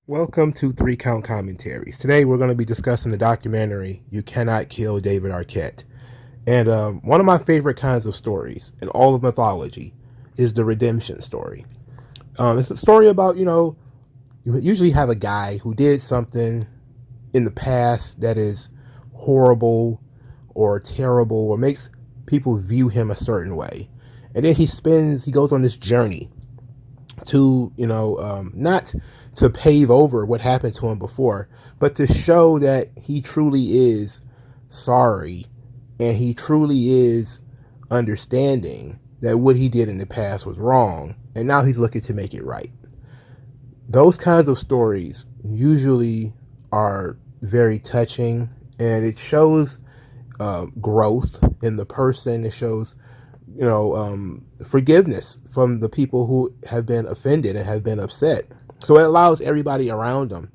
Welcome to Three Count Commentaries. Today we're going to be discussing the documentary You Cannot Kill David Arquette. And one of my favorite kinds of stories in all of mythology is the redemption story. It's a story about, you usually have a guy who did something in the past that is horrible or terrible or makes people view him a certain way. And then he goes on this journey to, not to pave over what happened to him before, but to show that he truly is sorry and he truly is understanding that what he did in the past was wrong and now he's looking to make it right. Those kinds of stories usually are very touching, and it shows growth in the person. It shows forgiveness from the people who have been offended and have been upset. So it allows everybody around them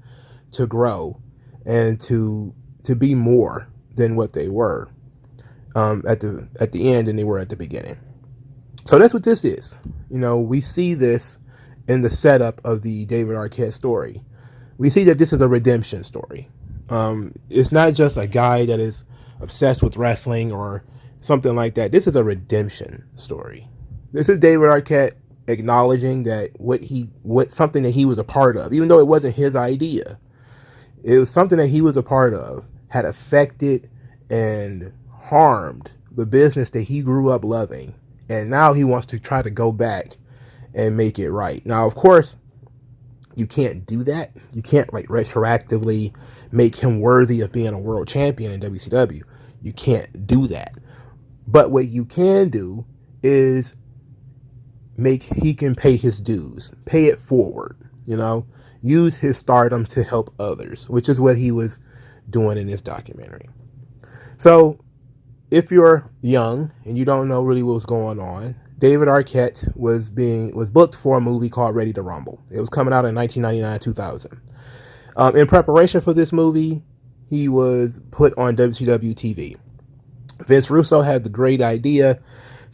to grow and to be more than what they were at the end than they were at the beginning. So that's what this is. We see this in the setup of the David Arquette story. We see that this is a redemption story. It's not just a guy that is obsessed with wrestling or something like that. This is a redemption story. This is David Arquette acknowledging that what something that he was a part of, even though it wasn't his idea, it was something that he was a part of, had affected and harmed the business that he grew up loving, and now he wants to try to go back and make it right. Now, of course, you can't do that. You can't retroactively make him worthy of being a world champion in WCW. You can't do that. But what you can do is he can pay his dues, pay it forward, use his stardom to help others, which is what he was doing in this documentary. So if you're young and you don't know really what was going on, David Arquette was booked for a movie called Ready to Rumble. It was coming out in 1999-2000. In preparation for this movie, he was put on WCW TV. Vince Russo had the great idea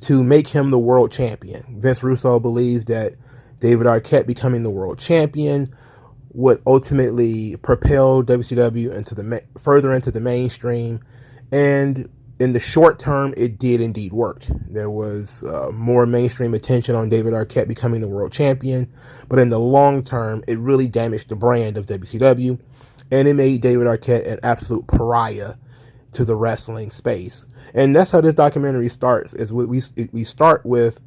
to make him the world champion. Vince Russo believed that David Arquette becoming the world champion would ultimately propel WCW further into the mainstream. And in the short term, it did indeed work. There was more mainstream attention on David Arquette becoming the world champion. But in the long term, it really damaged the brand of WCW. And it made David Arquette an absolute pariah to the wrestling space. And that's how this documentary starts. We start with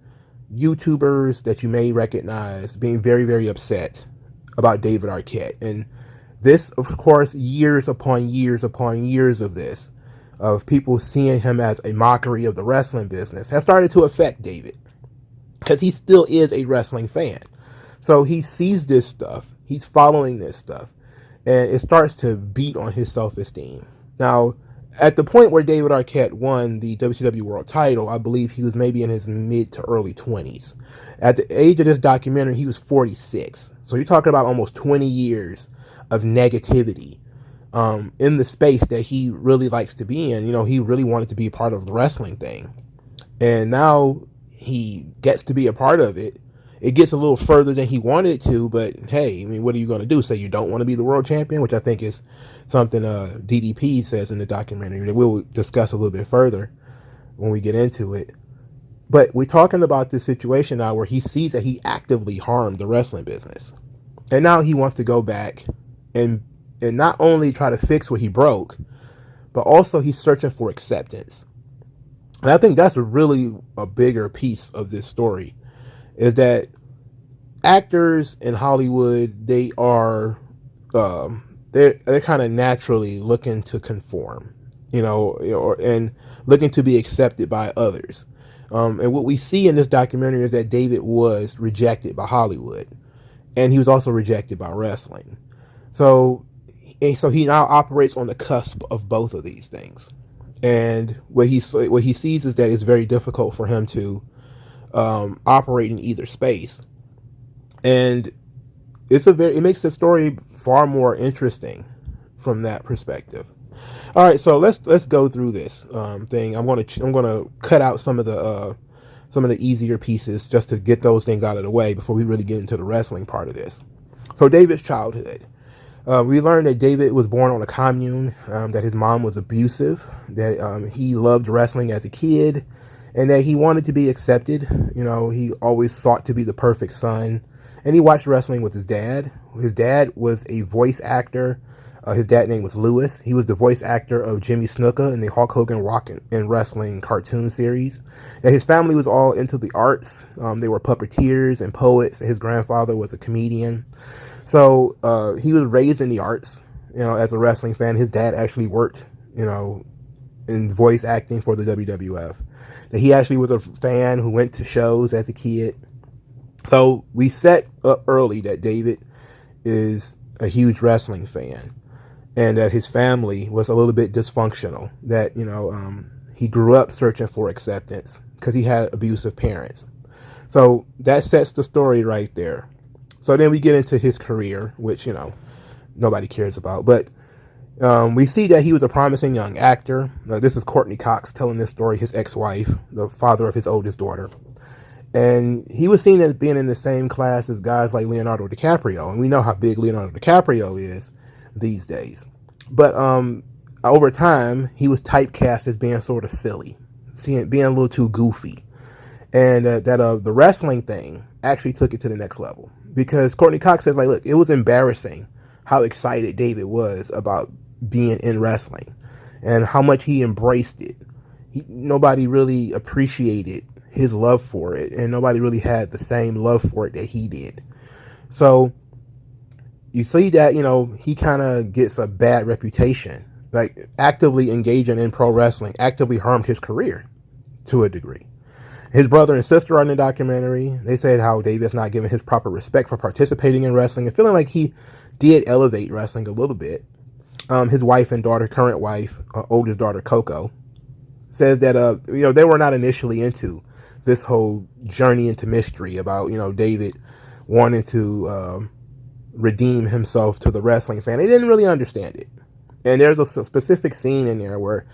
YouTubers that you may recognize being very, very upset about David Arquette. And this, of course, years upon years upon years of this, of people seeing him as a mockery of the wrestling business, has started to affect David, because he still is a wrestling fan. So he sees this stuff, he's following this stuff, and it starts to beat on his self-esteem. Now, at the point where David Arquette won the WCW World title, I believe he was maybe in his mid to early 20s. At the age of this documentary, he was 46. So you're talking about almost 20 years of negativity in the space that he really likes to be in. He really wanted to be a part of the wrestling thing. And now he gets to be a part of it. It gets a little further than he wanted it to, but hey, what are you going to do? Say you don't want to be the world champion, which I think is something DDP says in the documentary that we'll discuss a little bit further when we get into it. But we're talking about this situation now where he sees that he actively harmed the wrestling business. And now he wants to go back and not only try to fix what he broke, but also he's searching for acceptance. And I think that's really a bigger piece of this story, is that actors in Hollywood, they are they're kind of naturally looking to conform, and looking to be accepted by others. And what we see in this documentary is that David was rejected by Hollywood, and he was also rejected by wrestling. So he now operates on the cusp of both of these things. And what he sees is that it's very difficult for him to operate in either space, and it makes the story far more interesting from that perspective. All right, so let's go through this thing. I'm gonna cut out some of the easier pieces just to get those things out of the way before we really get into the wrestling part of this. So David's childhood. We learned that David was born on a commune, that his mom was abusive, that he loved wrestling as a kid, and that he wanted to be accepted. He always sought to be the perfect son, and he watched wrestling with his dad. His dad was a voice actor. His dad's name was Lewis. He was the voice actor of Jimmy Snuka in the Hulk Hogan Rock and Wrestling cartoon series. And his family was all into the arts. They were puppeteers and poets. His grandfather was a comedian. So he was raised in the arts, as a wrestling fan. His dad actually worked, in voice acting for the WWF. He actually was a fan who went to shows as a kid. So we set up early that David is a huge wrestling fan, and that his family was a little bit dysfunctional, that, he grew up searching for acceptance because he had abusive parents. So that sets the story right there. So then we get into his career, which, nobody cares about. But we see that he was a promising young actor. This is Courtney Cox telling this story, his ex-wife, the father of his oldest daughter. And he was seen as being in the same class as guys like Leonardo DiCaprio. And we know how big Leonardo DiCaprio is these days. But over time, he was typecast as being sort of silly, being a little too goofy. And the wrestling thing actually took it to the next level. Because Courtney Cox says, look, it was embarrassing how excited David was about being in wrestling and how much he embraced it. Nobody really appreciated his love for it, and nobody really had the same love for it that he did. So you see that, he kind of gets a bad reputation. Like, actively engaging in pro wrestling actively harmed his career to a degree. His brother and sister are in the documentary. They said how David's not given his proper respect for participating in wrestling and feeling like he did elevate wrestling a little bit. His wife and daughter, current wife, oldest daughter, Coco, says that, they were not initially into this whole journey into mystery about, David wanting to redeem himself to the wrestling fan. They didn't really understand it. And there's a specific scene in there where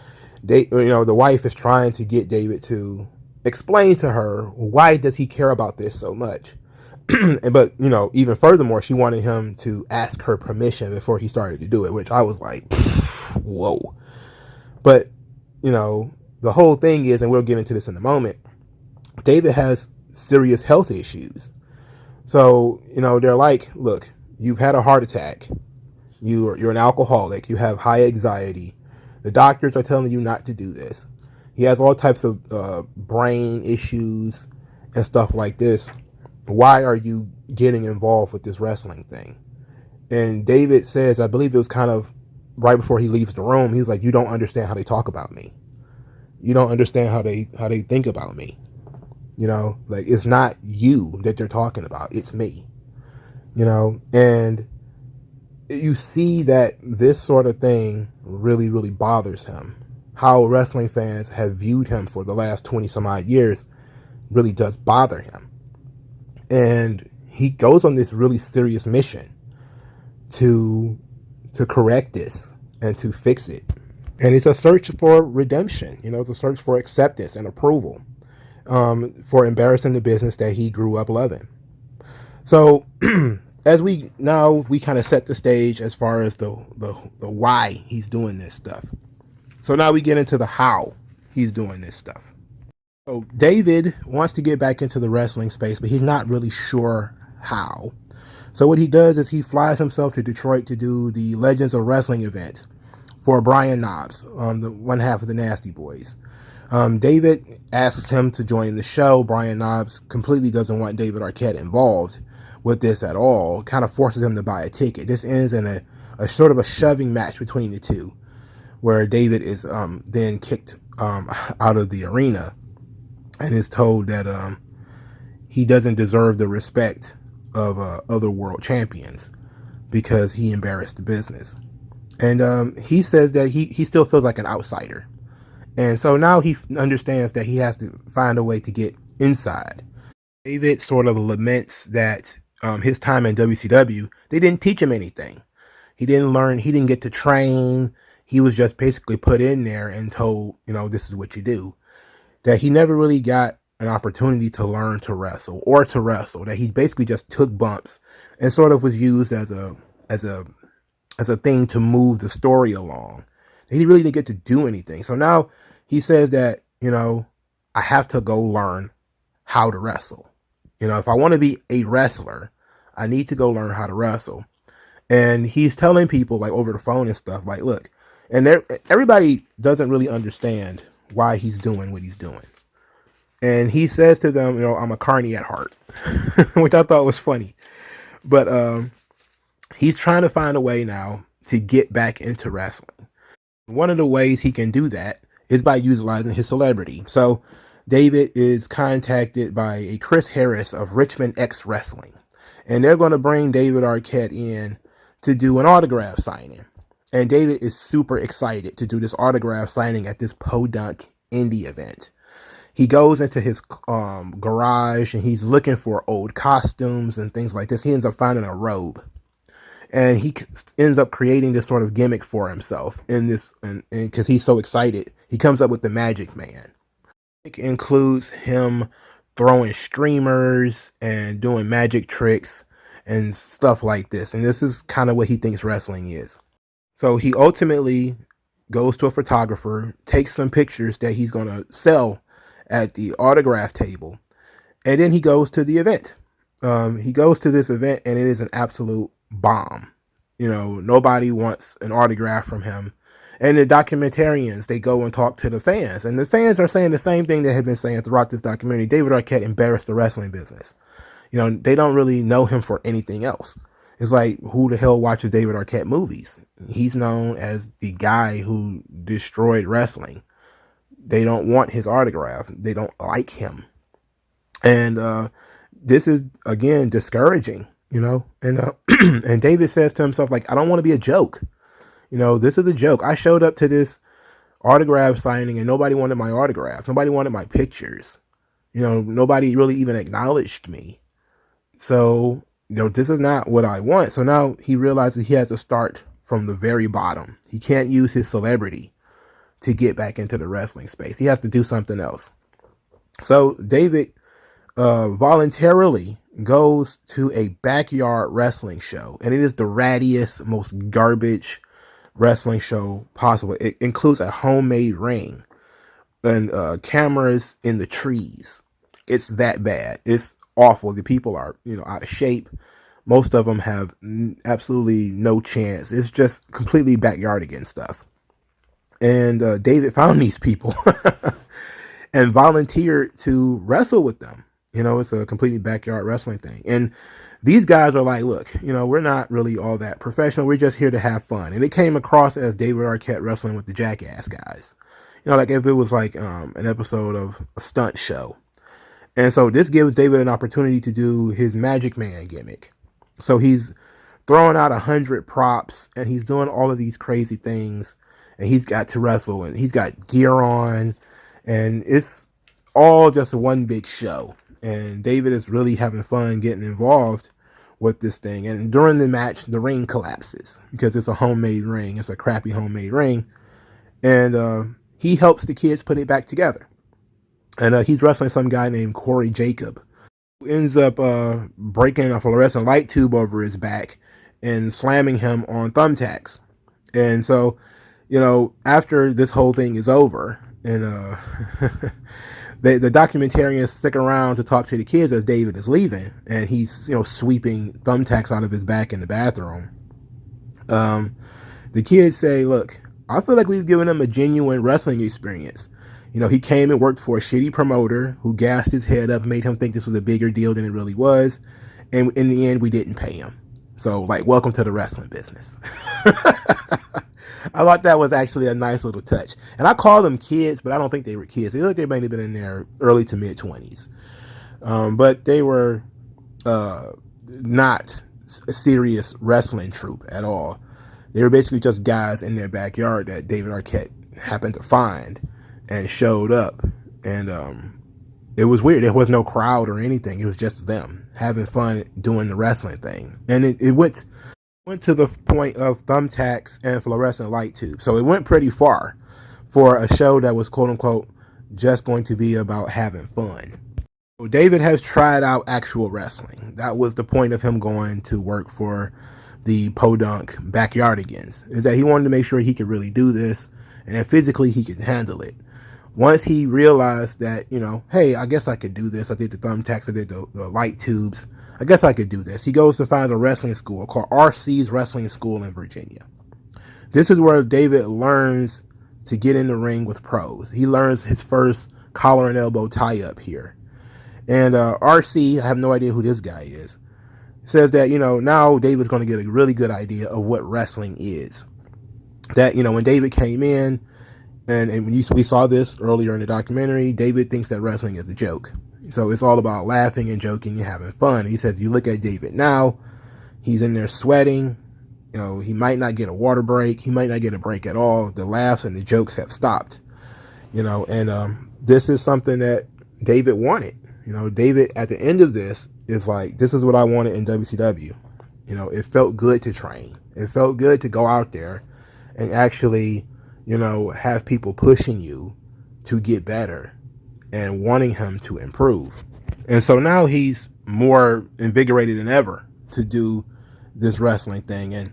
the wife is trying to get David to explain to her, why does he care about this so much? But, even furthermore, she wanted him to ask her permission before he started to do it, which I was like, whoa. But, the whole thing is, and we'll get into this in a moment, David has serious health issues. So, they're like, look, you've had a heart attack. You're an alcoholic. You have high anxiety. The doctors are telling you not to do this. He has all types of brain issues and stuff like this. Why are you getting involved with this wrestling thing? And David says, I believe it was kind of right before he leaves the room, he was like, you don't understand how they talk about me. You don't understand how they think about me. Like, it's not you that they're talking about. It's me. And you see that this sort of thing really, really bothers him. How wrestling fans have viewed him for the last 20 some odd years really does bother him. And he goes on this really serious mission to correct this and to fix it. And it's a search for redemption. It's a search for acceptance and approval, for embarrassing the business that he grew up loving. So as we kind of set the stage as far as the why he's doing this stuff. So now we get into the how he's doing this stuff. So David wants to get back into the wrestling space, but he's not really sure how. So what he does is he flies himself to Detroit to do the Legends of Wrestling event for Brian Knobbs, the one half of the Nasty Boys. David asks him to join the show. Brian Knobbs completely doesn't want David Arquette involved with this at all. Kind of forces him to buy a ticket. This ends in a sort of a shoving match between the two, where David is then kicked out of the arena and is told that he doesn't deserve the respect of other world champions because he embarrassed the business. And he says that he still feels like an outsider. And so now he understands that he has to find a way to get inside. David sort of laments that his time in WCW, they didn't teach him anything. He didn't learn, he didn't get to train. He was just basically put in there and told, this is what you do. That he never really got an opportunity to learn to wrestle or to wrestle. That he basically just took bumps and sort of was used as a as a thing to move the story along. He really didn't get to do anything. So now he says that, I have to go learn how to wrestle. If I want to be a wrestler, I need to go learn how to wrestle. And he's telling people like over the phone and stuff, like, look, and everybody doesn't really understand why he's doing what he's doing. And he says to them, I'm a carny at heart, which I thought was funny. But he's trying to find a way now to get back into wrestling. One of the ways he can do that is by utilizing his celebrity. So David is contacted by a Chris Harris of Richmond X Wrestling, and they're going to bring David Arquette in to do an autograph signing. And David is super excited to do this autograph signing at this podunk indie event. He goes into his garage and he's looking for old costumes and things like this. He ends up finding a robe. And he ends up creating this sort of gimmick for himself in this, and because he's so excited, he comes up with the Magic Man. It includes him throwing streamers and doing magic tricks and stuff like this. And this is kind of what he thinks wrestling is. So he ultimately goes to a photographer, takes some pictures that he's going to sell at the autograph table, and then he goes to the event. He goes to this event, and it is an absolute bomb. Nobody wants an autograph from him. And the documentarians, they go and talk to the fans, and the fans are saying the same thing they have been saying throughout this documentary. David Arquette embarrassed the wrestling business. They don't really know him for anything else. It's like, who the hell watches David Arquette movies? He's known as the guy who destroyed wrestling. They don't want his autograph. They don't like him. And this is, again, discouraging, And and David says to himself, like, I don't want to be a joke. This is a joke. I showed up to this autograph signing and nobody wanted my autograph. Nobody wanted my pictures. Nobody really even acknowledged me. So, this is not what I want. So now he realizes he has to start from the very bottom. He can't use his celebrity to get back into the wrestling space. He has to do something else. So David voluntarily goes to a backyard wrestling show, and it is the rattiest, most garbage wrestling show possible. It includes a homemade ring and cameras in the trees. It's that bad. It's awful. The people are, out of shape. Most of them have absolutely no chance. It's just completely backyardigan stuff. And David found these people and volunteered to wrestle with them. It's a completely backyard wrestling thing. And these guys are like, look, we're not really all that professional. We're just here to have fun. And it came across as David Arquette wrestling with the Jackass guys. Like if it was like an episode of a stunt show. And so this gives David an opportunity to do his Magic Man gimmick. So he's throwing out 100 props and he's doing all of these crazy things. And he's got to wrestle and he's got gear on. And it's all just one big show. And David is really having fun getting involved with this thing. And during the match, the ring collapses because it's a homemade ring. It's a crappy homemade ring. And he helps the kids put it back together. And he's wrestling some guy named Corey Jacob, who ends up breaking a fluorescent light tube over his back and slamming him on thumbtacks. And so, after this whole thing is over, and the documentarians stick around to talk to the kids as David is leaving, and he's sweeping thumbtacks out of his back in the bathroom. The kids say, "Look, I feel like we've given him a genuine wrestling experience. He came and worked for a shitty promoter who gassed his head up, made him think this was a bigger deal than it really was, and in the end, we didn't pay him. So, welcome to the wrestling business." I thought that was actually a nice little touch. And I call them kids, but I don't think they were kids. They look like they might have been in their early to mid 20s. But they were not a serious wrestling troupe at all. They were basically just guys in their backyard that David Arquette happened to find and showed up. And it was weird. There was no crowd or anything. It was just them having fun doing the wrestling thing. And it went to the point of thumbtacks and fluorescent light tubes. So it went pretty far for a show that was, quote unquote, just going to be about having fun. So David has tried out actual wrestling. That was the point of him going to work for the podunk backyardigans, is that he wanted to make sure he could really do this and that physically he could handle it. Once he realized that, hey, I guess I could do this. I did the thumbtacks, I did the light tubes. I guess I could do this. He goes to find a wrestling school called RC's Wrestling School in Virginia. This is where David learns to get in the ring with pros. He learns his first collar and elbow tie-up here. And RC, I have no idea who this guy is, says that, now David's going to get a really good idea of what wrestling is. That, when David came in, and we saw this earlier in the documentary, David thinks that wrestling is a joke. So it's all about laughing and joking and having fun. He says, you look at David now, he's in there sweating. He might not get a water break. He might not get a break at all. The laughs and the jokes have stopped. And this is something that David wanted. David at the end of this is like, this is what I wanted in WCW. It felt good to train. It felt good to go out there and actually, have people pushing you to get better and wanting him to improve. And so now he's more invigorated than ever to do this wrestling thing. And,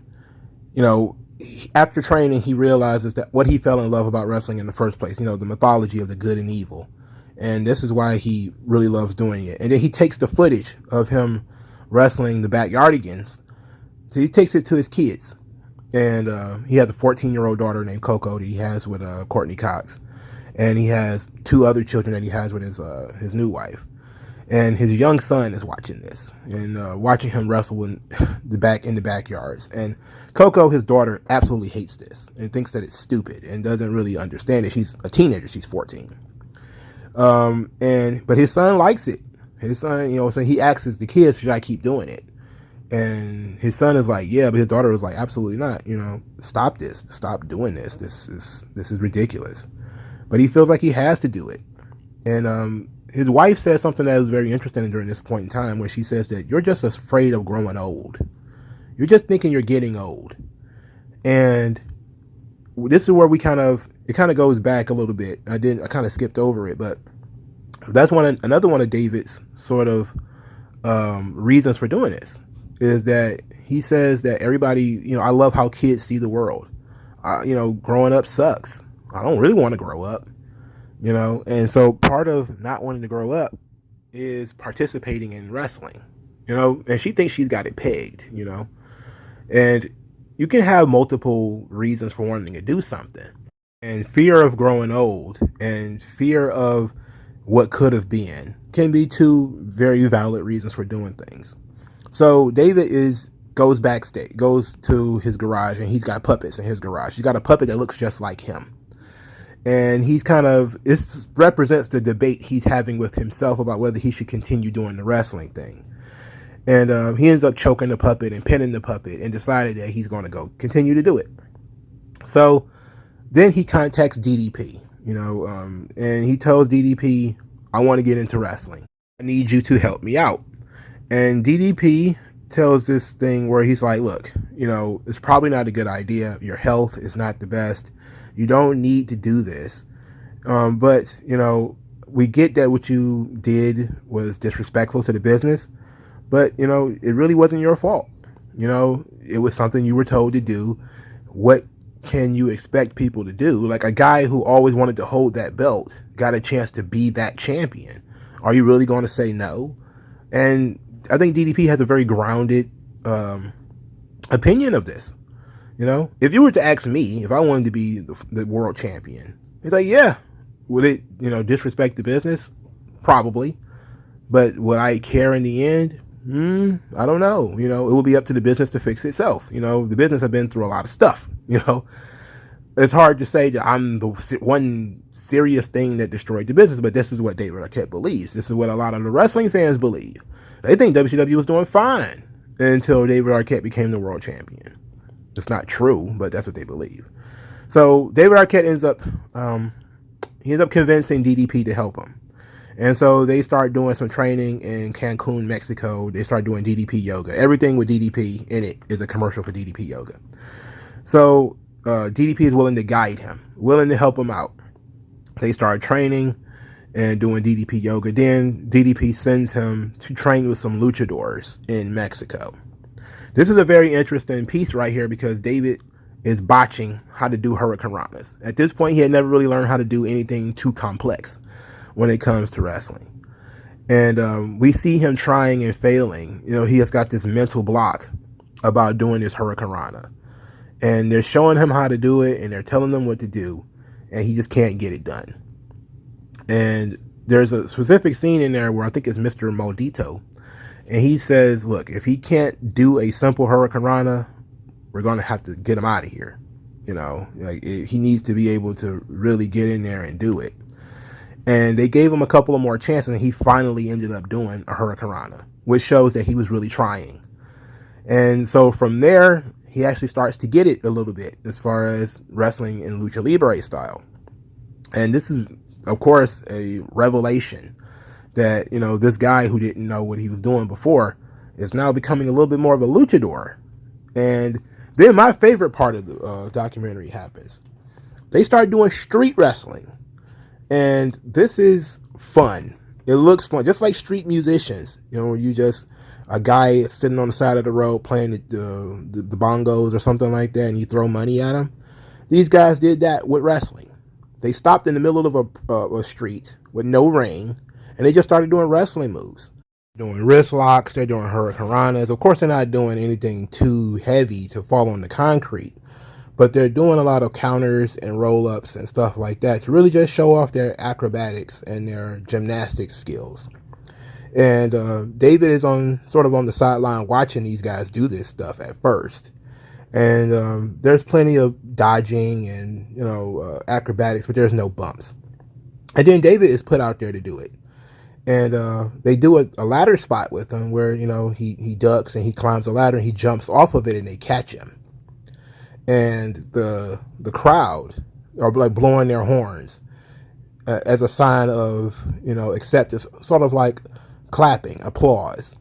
after training, he realizes that what he fell in love about wrestling in the first place, the mythology of the good and evil. And this is why he really loves doing it. And then he takes the footage of him wrestling the backyardigans. So he takes it to his kids. And he has a 14-year-old daughter named Coco that he has with Courtney Cox. And he has 2 other children that he has with his new wife. And his young son is watching this and watching him wrestle in the backyards. And Coco, his daughter, absolutely hates this and thinks that it's stupid and doesn't really understand it. She's a teenager. She's 14. But his son likes it. His son, so he asks the kids, should I keep doing it? And his son is like, yeah, but his daughter was like, absolutely not. Stop this. Stop doing this. This is ridiculous. But he feels like he has to do it. And his wife says something that was very interesting during this point in time, where she says that you're just afraid of growing old. You're just thinking you're getting old. And this is where it kind of goes back a little bit. I kind of skipped over it, but that's another one of David's sort of reasons for doing this. Is that he says that everybody, I love how kids see the world. Growing up sucks. I don't really want to grow up, and so part of not wanting to grow up is participating in wrestling, and she thinks she's got it pegged, and you can have multiple reasons for wanting to do something, and fear of growing old and fear of what could have been can be 2 very valid reasons for doing things. So David goes backstage, goes to his garage, and he's got puppets in his garage. He's got a puppet that looks just like him. And it represents the debate he's having with himself about whether he should continue doing the wrestling thing. And he ends up choking the puppet and pinning the puppet and decided that he's going to go continue to do it. So then he contacts DDP, and he tells DDP, I want to get into wrestling. I need you to help me out. And DDP tells this thing where he's like, look, it's probably not a good idea. Your health is not the best. You don't need to do this. But, we get that what you did was disrespectful to the business. But, it really wasn't your fault. It was something you were told to do. What can you expect people to do? Like a guy who always wanted to hold that belt got a chance to be that champion. Are you really going to say no? And I think DDP has a very grounded opinion of this. If you were to ask me if I wanted to be the world champion, it's like, yeah, would it, disrespect the business? Probably. But would I care in the end? I don't know. It will be up to the business to fix itself. The business has been through a lot of stuff. It's hard to say that I'm the one serious thing that destroyed the business, but this is what David Arquette believes. This is what a lot of the wrestling fans believe. They think WCW was doing fine until David Arquette became the world champion. It's not true, but that's what they believe. So David Arquette ends up convincing DDP to help him. And so they start doing some training in Cancun, Mexico. They start doing DDP yoga. Everything with DDP in it is a commercial for DDP yoga. So DDP is willing to guide him, willing to help him out. They start training and doing DDP yoga. Then DDP sends him to train with some luchadors in Mexico. This is a very interesting piece right here because David is botching how to do Hurricane Ranas. At this point, he had never really learned how to do anything too complex when it comes to wrestling. And we see him trying and failing. He has got this mental block about doing this Hurricane Rana. And they're showing him how to do it, and they're telling him what to do, and he just can't get it done. And there's a specific scene in there where I think it's Mr. Maldito, and he says, look, if he can't do a simple Hurricane Rana, we're going to have to get him out of here. He needs to be able to really get in there and do it. And they gave him a couple of more chances, and he finally ended up doing a Hurricane Rana, which shows that he was really trying. And so from there, he actually starts to get it a little bit as far as wrestling in Lucha Libre style. And this is, of course, a revelation that, this guy who didn't know what he was doing before is now becoming a little bit more of a luchador. And then my favorite part of the documentary happens. They start doing street wrestling. And this is fun. It looks fun, just like street musicians. You just a guy sitting on the side of the road playing the bongos or something like that, and you throw money at him. These guys did that with wrestling. They stopped in the middle of a street with no ring, and they just started doing wrestling moves. Doing wrist locks, they're doing Hurricane Ranas. Of course, they're not doing anything too heavy to fall on the concrete, but they're doing a lot of counters and roll-ups and stuff like that to really just show off their acrobatics and their gymnastics skills. And David is on the sideline watching these guys do this stuff at first. And there's plenty of dodging and, acrobatics, but there's no bumps. And then David is put out there to do it. And they do a ladder spot with him where, he ducks and he climbs a ladder and he jumps off of it and they catch him. And the crowd are like blowing their horns as a sign of, acceptance, sort of like clapping, applause.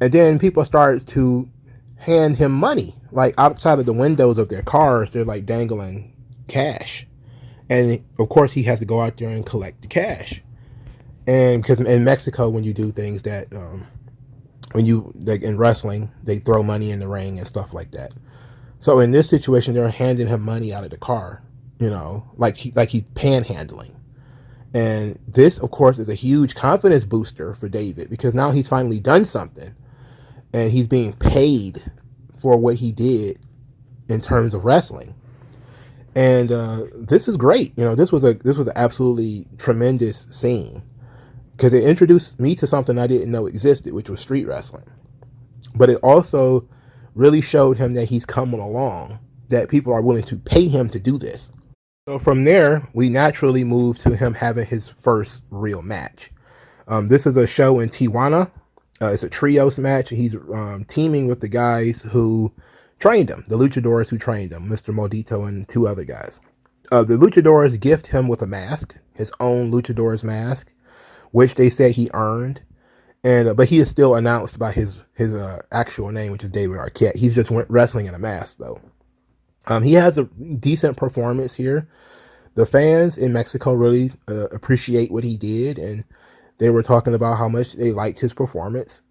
And then people start to hand him money, like outside of the windows of their cars, they're like dangling cash. And of course he has to go out there and collect the cash. And because in Mexico, when you do things that, in wrestling, they throw money in the ring and stuff like that. So in this situation, they're handing him money out of the car, like he's panhandling. And this, of course, is a huge confidence booster for David because now he's finally done something and he's being paid for what he did in terms of wrestling. And this is great. This was an absolutely tremendous scene because it introduced me to something I didn't know existed, which was street wrestling. But it also really showed him that he's coming along, that people are willing to pay him to do this. So from there, we naturally move to him having his first real match. This is a show in Tijuana. It's a trios match. He's teaming with the guys who trained him, the luchadors who trained him, Mr. Maldito and two other guys. The luchadors gift him with a mask, his own luchador's mask, which they said he earned. And but he is still announced by his actual name, which is David Arquette. He's just wrestling in a mask, though. He has a decent performance here. The fans in Mexico really appreciate what he did, and they were talking about how much they liked his performance.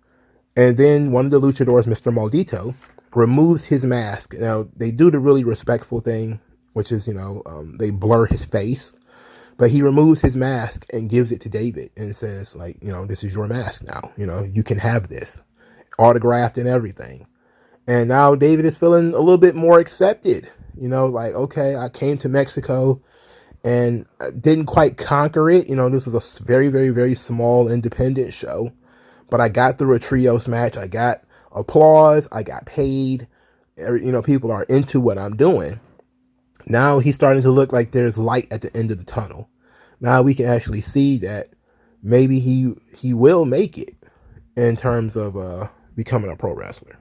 And then one of the luchadors, Mr. Maldito, removes his mask. Now, they do the really respectful thing, which is, they blur his face. But he removes his mask and gives it to David and says, this is your mask now. You can have this. Autographed and everything. And now David is feeling a little bit more accepted. Okay, I came to Mexico and didn't quite conquer it. This was a very, very, very small independent show. But I got through a trios match. I got applause. I got paid. People are into what I'm doing. Now he's starting to look like there's light at the end of the tunnel. Now we can actually see that maybe he will make it in terms of becoming a pro wrestler.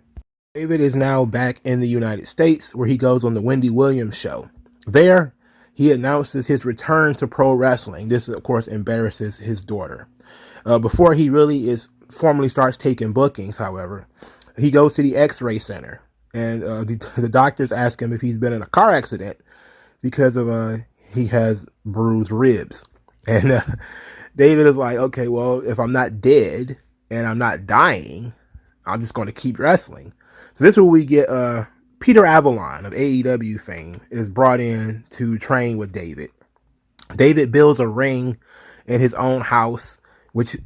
David is now back in the United States where he goes on the Wendy Williams show. There, he announces his return to pro wrestling. This, of course, embarrasses his daughter. Before he really formally starts taking bookings, however, he goes to the X-ray center. And the doctors ask him if he's been in a car accident because of he has bruised ribs. And David is like, okay, well, if I'm not dead and I'm not dying, I'm just going to keep wrestling. So this is where we get Peter Avalon of AEW fame is brought in to train with David. David builds a ring in his own house, which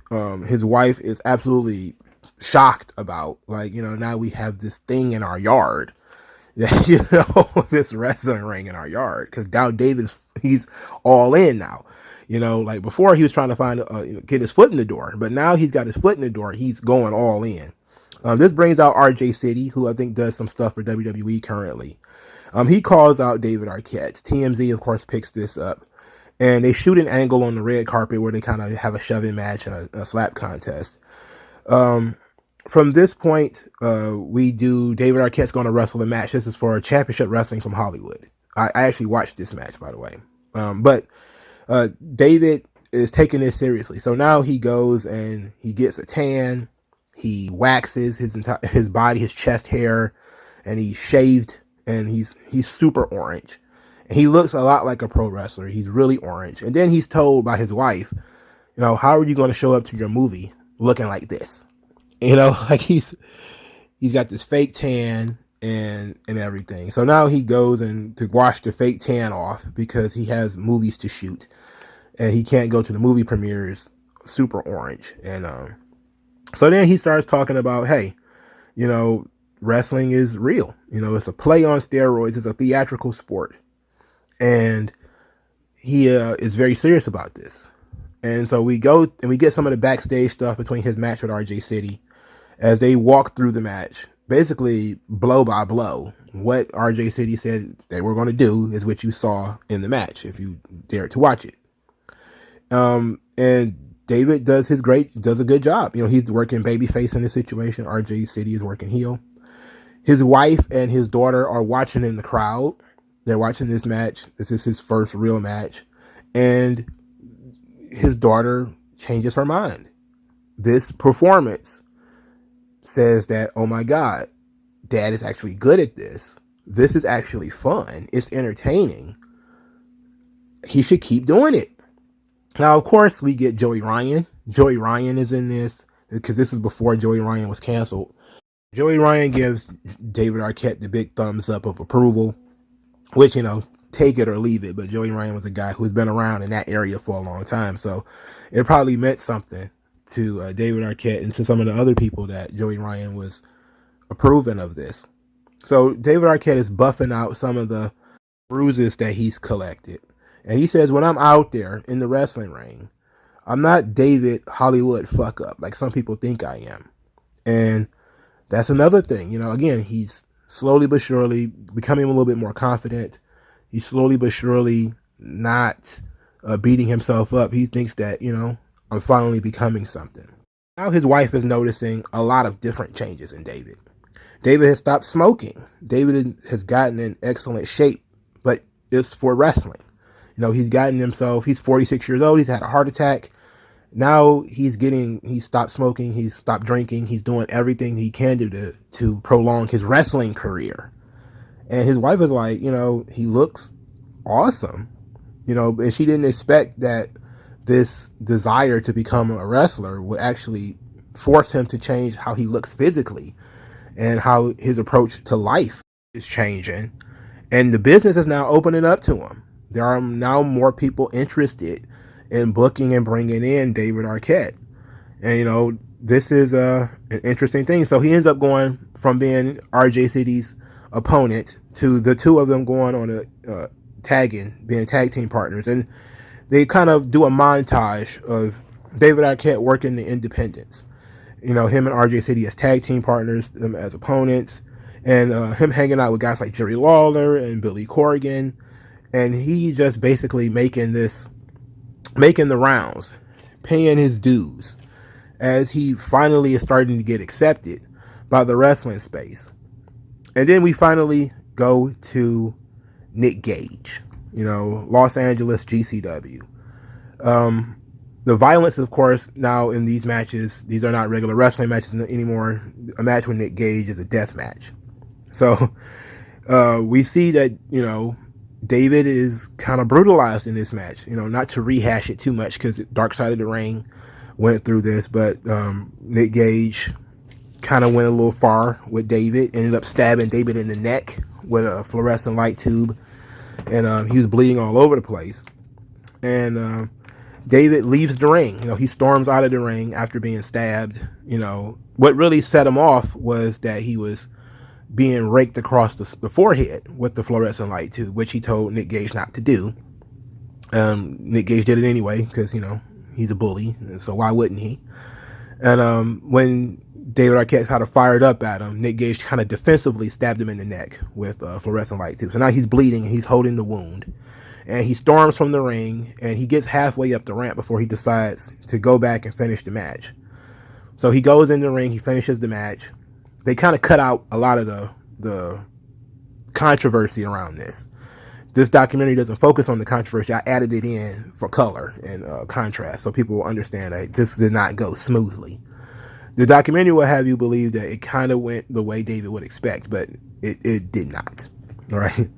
his wife is absolutely shocked about. Like, now we have this thing in our yard. This wrestling ring in our yard. Because now he's all in now. Like before he was trying to find, get his foot in the door. But now he's got his foot in the door. He's going all in. This brings out RJ City, who I think does some stuff for WWE currently. He calls out David Arquette. TMZ, of course, picks this up. And they shoot an angle on the red carpet where they kind of have a shove-in match and a slap contest. From this point, we do David Arquette's going to wrestle a match. This is for Championship Wrestling from Hollywood. I actually watched this match, by the way. But David is taking this seriously. So now he goes and he gets a tan. He waxes his body, his chest hair, and he's shaved, and he's super orange. He looks a lot like a pro wrestler. He's really orange. And then he's told by his wife, how are you going to show up to your movie looking like this? Like he's got this fake tan and everything. So now he goes and to wash the fake tan off because he has movies to shoot and he can't go to the movie premieres super orange. And so then he starts talking about, hey, wrestling is real. It's a play on steroids. It's a theatrical sport. And he is very serious about this. And so we go and we get some of the backstage stuff between his match with RJ City as they walk through the match, basically blow by blow. What RJ City said they were going to do is what you saw in the match if you dared to watch it. And David does a good job. He's working babyface in this situation. RJ City is working heel. His wife and his daughter are watching in the crowd. They're watching this match. This is his first real match. And his daughter changes her mind. This performance says that, oh my God, Dad is actually good at this. This is actually fun. It's entertaining. He should keep doing it. Now, of course, we get Joey Ryan. Joey Ryan is in this because this is before Joey Ryan was canceled. Joey Ryan gives David Arquette the big thumbs up of approval, which, take it or leave it. But Joey Ryan was a guy who's been around in that area for a long time. So it probably meant something to David Arquette and to some of the other people that Joey Ryan was approving of this. So David Arquette is buffing out some of the bruises that he's collected. And he says, when I'm out there in the wrestling ring, I'm not David Hollywood fuck up like some people think I am. And that's another thing. Again, he's slowly but surely becoming a little bit more confident. He's slowly but surely not beating himself up. He thinks that, I'm finally becoming something. Now his wife is noticing a lot of different changes in David. David has stopped smoking. David has gotten in excellent shape, but it's for wrestling. He's gotten himself, he's 46 years old. He's had a heart attack. Now he stopped smoking. He's stopped drinking. He's doing everything he can do to prolong his wrestling career. And his wife is like, he looks awesome, and she didn't expect that this desire to become a wrestler would actually force him to change how he looks physically and how his approach to life is changing. And the business is now opening up to him. There are now more people interested in booking and bringing in David Arquette. And, this is an interesting thing. So he ends up going from being RJ City's opponent to the two of them going on a being tag team partners. And they kind of do a montage of David Arquette working the independents. Him and RJ City as tag team partners, them as opponents, and him hanging out with guys like Jerry Lawler and Billy Corgan. And he's just basically making the rounds, paying his dues, as he finally is starting to get accepted by the wrestling space. And then we finally go to Nick Gage, Los Angeles GCW. The violence, of course, now in these matches, these are not regular wrestling matches anymore. A match with Nick Gage is a death match. So we see that, David is kind of brutalized in this match. Not to rehash it too much because Dark Side of the Ring went through this, but Nick Gage kind of went a little far with David, ended up stabbing David in the neck with a fluorescent light tube, and he was bleeding all over the place. And David leaves the ring. He storms out of the ring after being stabbed. What really set him off was that he was being raked across the forehead with the fluorescent light tube, which he told Nick Gage not to do. Nick Gage did it anyway because he's a bully, and so why wouldn't he? And when David Arquette had to fire it up at him, Nick Gage kind of defensively stabbed him in the neck with a fluorescent light tube. So now he's bleeding and he's holding the wound. And he storms from the ring, and he gets halfway up the ramp before he decides to go back and finish the match. So he goes in the ring, he finishes the match. They kind of cut out a lot of the controversy around this. This documentary doesn't focus on the controversy. I added it in for color and contrast, so people will understand that this did not go smoothly. The documentary will have you believe that it kind of went the way David would expect, but it did not. All right.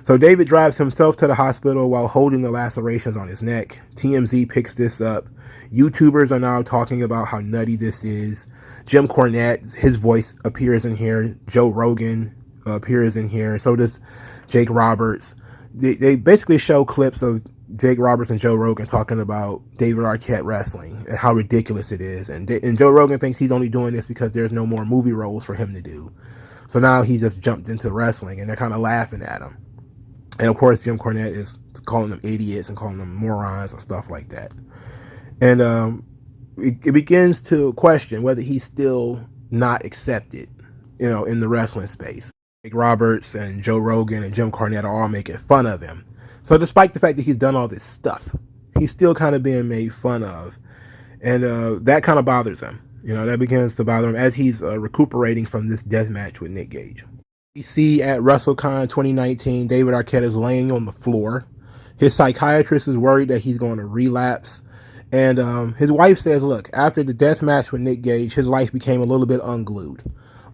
So David drives himself to the hospital while holding the lacerations on his neck. TMZ picks this up. YouTubers are now talking about how nutty this is. Jim Cornette, his voice appears in here. Joe Rogan appears in here. So does Jake Roberts. They basically show clips of Jake Roberts and Joe Rogan talking about David Arquette wrestling and how ridiculous it is. And Joe Rogan thinks he's only doing this because there's no more movie roles for him to do. So now he just jumped into wrestling, and they're kind of laughing at him. And of course, Jim Cornette is calling them idiots and calling them morons and stuff like that. And it begins to question whether he's still not accepted, in the wrestling space. Jake Roberts and Joe Rogan and Jim Cornette are all making fun of him. So despite the fact that he's done all this stuff, he's still kind of being made fun of. And that kind of bothers him. That begins to bother him as he's recuperating from this death match with Nick Gage. We see at WrestleCon 2019, David Arquette is laying on the floor. His psychiatrist is worried that he's going to relapse. And his wife says, look, after the death match with Nick Gage, his life became a little bit unglued.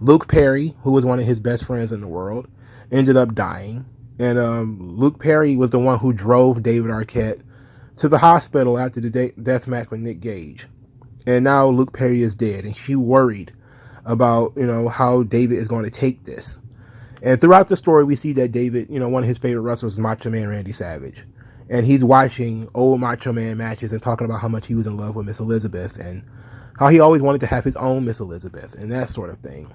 Luke Perry, who was one of his best friends in the world, ended up dying. And Luke Perry was the one who drove David Arquette to the hospital after the death match with Nick Gage. And now Luke Perry is dead. And she worried about, how David is going to take this. And throughout the story, we see that David, one of his favorite wrestlers is Macho Man Randy Savage. And he's watching old Macho Man matches and talking about how much he was in love with Miss Elizabeth and how he always wanted to have his own Miss Elizabeth and that sort of thing.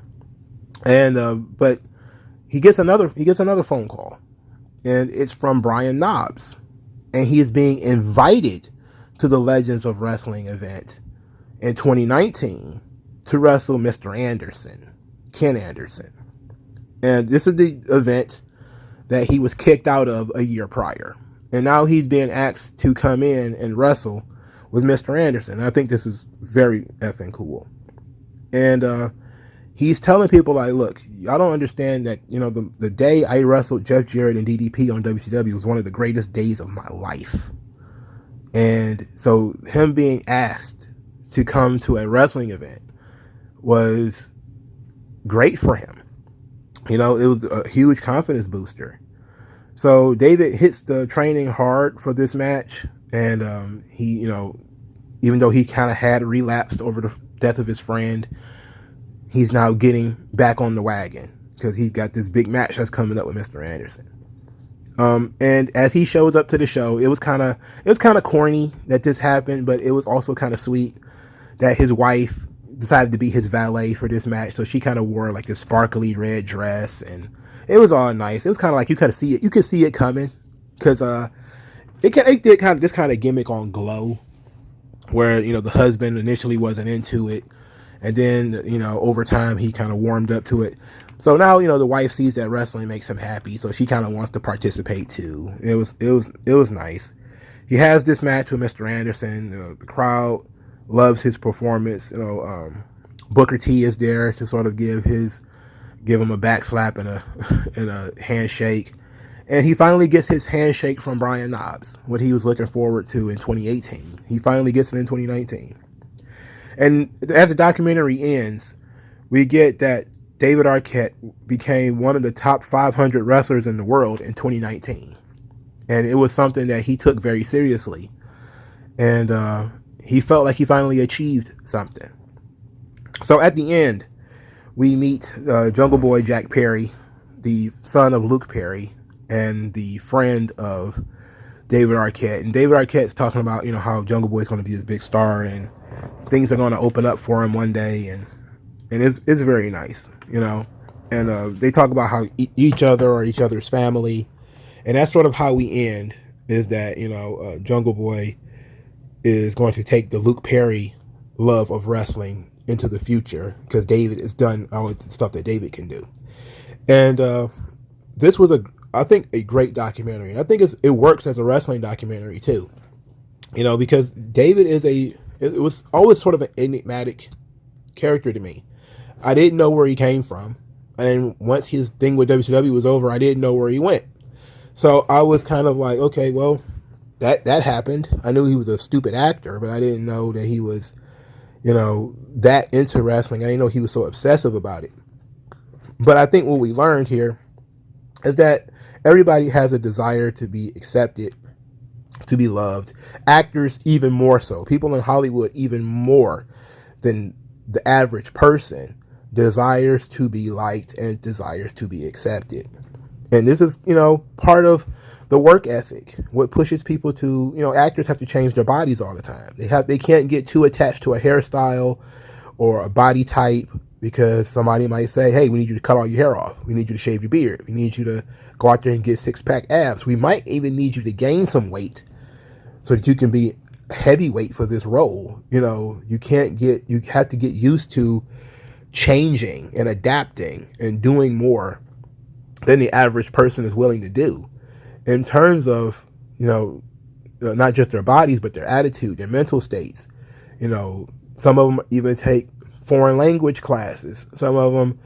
And but he gets another phone call, and it's from Brian Knobbs, and he is being invited to the Legends of Wrestling event in 2019 to wrestle Mr. Anderson, Ken Anderson. And this is the event that he was kicked out of a year prior. And now he's being asked to come in and wrestle with Mr. Anderson. I think this is very effing cool. And he's telling people, like, look, y'all don't understand that, the day I wrestled Jeff Jarrett and DDP on WCW was one of the greatest days of my life. And so him being asked to come to a wrestling event was great for him. It was a huge confidence booster. So David hits the training hard for this match. And he, even though he kind of had relapsed over the death of his friend, he's now getting back on the wagon because he's got this big match that's coming up with Mr. Anderson. And as he shows up to the show, it was kind of corny that this happened, but it was also kind of sweet that his wife decided to be his valet for this match. So she kind of wore like this sparkly red dress, and it was all nice. It was kind of like you could see it coming because it did kind of this kind of gimmick on Glow, where the husband initially wasn't into it, and then over time he kind of warmed up to it. So now the wife sees that wrestling makes him happy, so she kind of wants to participate too. It was nice. He has this match with Mr. Anderson. The crowd loves his performance. Booker T is there to sort of give him a back slap and a handshake. And he finally gets his handshake from Brian Knobbs, what he was looking forward to in 2018. He finally gets it in 2019. And as the documentary ends, we get that David Arquette became one of the top 500 wrestlers in the world in 2019. And it was something that he took very seriously. And he felt like he finally achieved something. So at the end, we meet Jungle Boy Jack Perry, the son of Luke Perry, and the friend of David Arquette. And David Arquette's talking about, how Jungle Boy's going to be this big star and things are going to open up for him one day. And it's very nice, And they talk about how each other or each other's family. And that's sort of how we end, is that, Jungle Boy is going to take the Luke Perry love of wrestling into the future, because David has done all the stuff that David can do. And this was, I think, a great documentary. And I think it works as a wrestling documentary too, because David it was always sort of an enigmatic character to me. I didn't know where he came from. And once his thing with WCW was over, I didn't know where he went. So I was kind of like, okay, well, that happened. I knew he was a stupid actor, but I didn't know that he was, that into wrestling. I didn't know he was so obsessive about it. But I think what we learned here is that everybody has a desire to be accepted, to be loved. Actors even more so. People in Hollywood even more than the average person desires to be liked and desires to be accepted. And this is, part of the work ethic. What pushes people to, actors have to change their bodies all the time. They can't get too attached to a hairstyle or a body type, because somebody might say, hey, we need you to cut all your hair off. We need you to shave your beard. We need you to go out there and get 6-pack abs. We might even need you to gain some weight so that you can be heavyweight for this role. You have to get used to changing and adapting and doing more than the average person is willing to do, in terms of, not just their bodies, but their attitude, their mental states. Some of them even take foreign language classes. Some of them,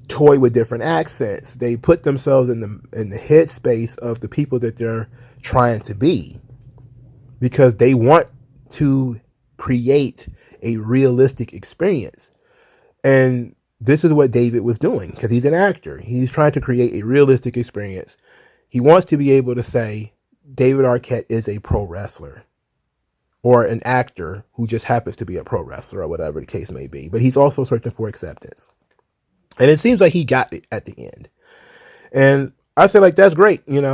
toy with different accents. They put themselves in the headspace of the people that they're trying to be, because they want to create a realistic experience. And this is what David was doing, because he's an actor. He's trying to create a realistic experience. He wants to be able to say David Arquette is a pro wrestler, or an actor who just happens to be a pro wrestler, or whatever the case may be. But he's also searching for acceptance. And it seems like he got it at the end. And I say, like, that's great. There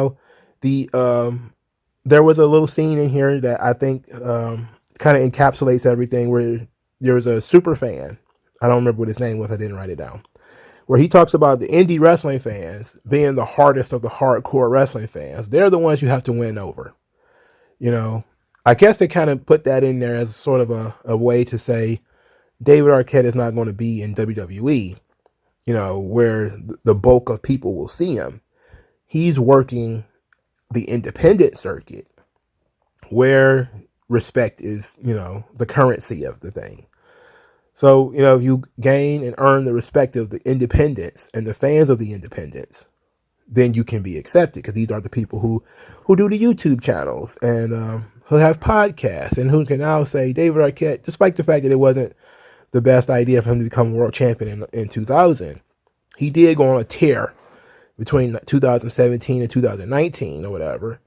was a little scene in here that I think kind of encapsulates everything, where there was a super fan. I don't remember what his name was. I didn't write it down. Where he talks about the indie wrestling fans being the hardest of the hardcore wrestling fans. They're the ones you have to win over. I guess they kind of put that in there as sort of a way to say David Arquette is not going to be in WWE, where the bulk of people will see him. He's working the independent circuit, where respect is, the currency of the thing. So, if you gain and earn the respect of the independents and the fans of the independents, then you can be accepted, because these are the people who do the YouTube channels and who have podcasts, and who can now say David Arquette, despite the fact that it wasn't the best idea for him to become world champion in 2000, he did go on a tear between 2017 and 2019 or whatever,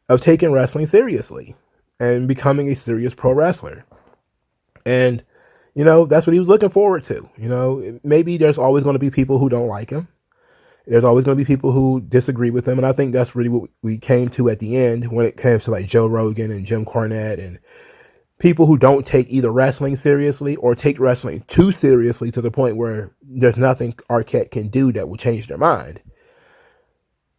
of taking wrestling seriously and becoming a serious pro wrestler. And that's what he was looking forward to. Maybe there's always going to be people who don't like him. There's always going to be people who disagree with him. And I think that's really what we came to at the end, when it comes to like Joe Rogan and Jim Cornette and people who don't take either wrestling seriously or take wrestling too seriously to the point where there's nothing Arquette can do that will change their mind.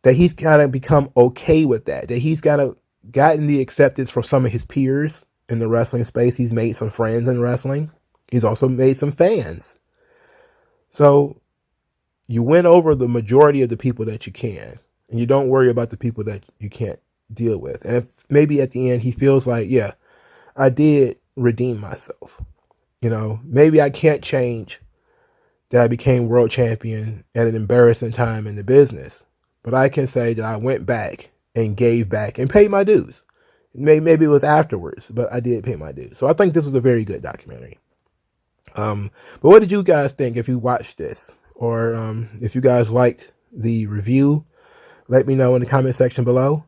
That he's kind of become okay with that. That he's kind of gotten the acceptance from some of his peers in the wrestling space. He's made some friends in wrestling. He's also made some fans. So you win over the majority of the people that you can, and you don't worry about the people that you can't deal with. And if maybe at the end he feels like, yeah, I did redeem myself. Maybe I can't change that I became world champion at an embarrassing time in the business, but I can say that I went back and gave back and paid my dues. Maybe it was afterwards, but I did pay my dues. So I think this was a very good documentary. But what did you guys think if you watched this? Or if you guys liked the review, let me know in the comment section below.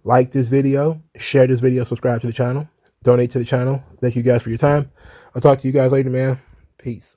Like this video, share this video, subscribe to the channel, donate to the channel. Thank you guys for your time. I'll talk to you guys later, man. Peace.